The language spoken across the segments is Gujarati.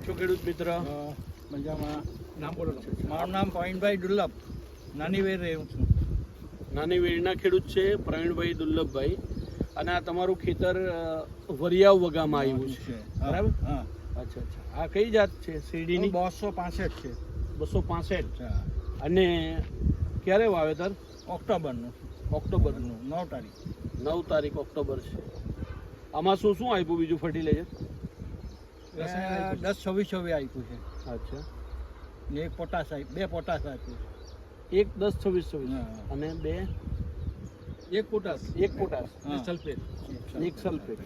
છો ખેડૂત મિત્ર? મજામાં. નામ બોલો. મારું નામ પ્રવીણભાઈ દુર્લભ, નાની વેર રહું છું. નાની વેરના ખેડૂત છે પ્રવીણભાઈ દુર્લભભાઈ, અને આ તમારું ખેતર વરિયાવ વગામાં આવ્યું છે, બરાબર? હા. અચ્છા અચ્છા. આ કઈ જાત છે શેરડીની? 265 છે. 265. અને ક્યારે વાવેતર? ઓક્ટોબરનું. ઓક્ટોબરનું 9 તારીખ. 9 તારીખ ઓક્ટોબર છે. આમાં શું શું આપ્યું બીજું ફર્ટિલાઇઝર? 10-26 આપ્યું છે. અચ્છા. ને 1 પોટાશ આપ્યું, 2 પોટાશ આપ્યું. 1 10 26 અને 2 1 potash, 1 potash, sulphate. 1 sulphate.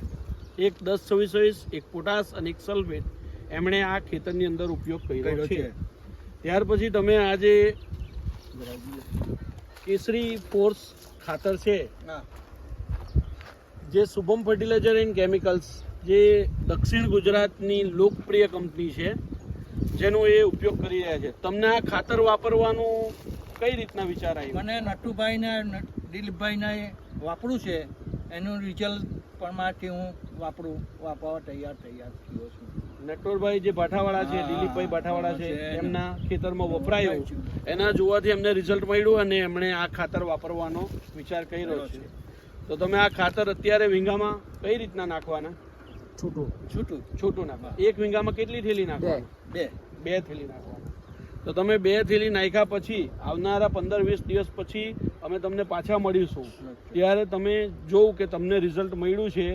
1 10 26 1 potash અને 1 સલ્ફેટ એમણે આ ખેતરની અંદર ઉપયોગ કર્યો છે. ત્યાર પછી તમે આ જે કેસરી ફોર્સ ખાતર છે, જે શુભમ ફર્ટિલાઇઝર એન્ડ કેમિકલ્સ, જે દક્ષિણ ગુજરાતની લોકપ્રિય કંપની છે, જેનો એ ઉપયોગ કરી રહ્યા છે, તમને આ ખાતર વાપરવાનું કઈ રીતના વિચાર આવ્યો? મને નટુભાઈને દિલીપભાઈને વાપરું છે, એનું રિઝલ્ટ પ્રમાણથી હું વાપરવા તૈયાર થયો છું. નટવરભાઈ જે ભાઠાવાળા છે, દિલીપભાઈ ભાઠાવાળા છે, એમના ખેતરમાં વપરાયું, એના જોવાથી એમને રિઝલ્ટ મળ્યું અને એમણે આ ખાતર વાપરવાનો વિચાર કર્યો છે. તો તમે આ ખાતર અત્યારે વીંગામાં કઈ રીતના નાખવાના? છૂટું નાખવા. 1 વીંગામાં કેટલી થેલી નાખવાની? 2 થેલી નાખવાના. તો તમે 2 થેલી નાખ્યા પછી આવનારા 15-20 દિવસ પછી અમે તમને પાછા મળીશું. ત્યારે તમે જોવું કે તમને રિઝલ્ટ મળ્યું છે,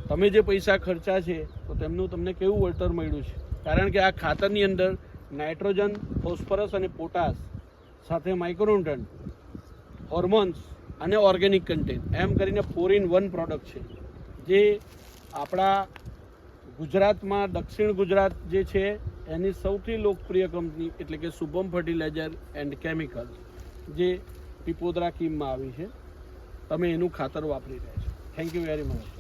તમે જે પૈસા ખર્ચા છે તો તેમનું તમને કેવું વળતર મળ્યું છે. કારણ કે આ ખાતરની અંદર નાઇટ્રોજન, ફોસ્ફરસ અને પોટાશ સાથે માઇક્રોન્યુટ્રન્ટ, હોર્મોન્સ અને ઓર્ગેનિક કન્ટેન્ટ એમ કરીને 4-in-1 પ્રોડક્ટ છે, જે આપણા ગુજરાતમાં દક્ષિણ ગુજરાત જે છે એની સૌથી લોકપ્રિય કંપની એટલે કે શુભમ ફર્ટિલાઇઝર એન્ડ કેમિકલ, જે પીપોદરા કીમમાં આવી છે, તમે એનું ખાતર વાપરી રહ્યા છો. Thank you very much.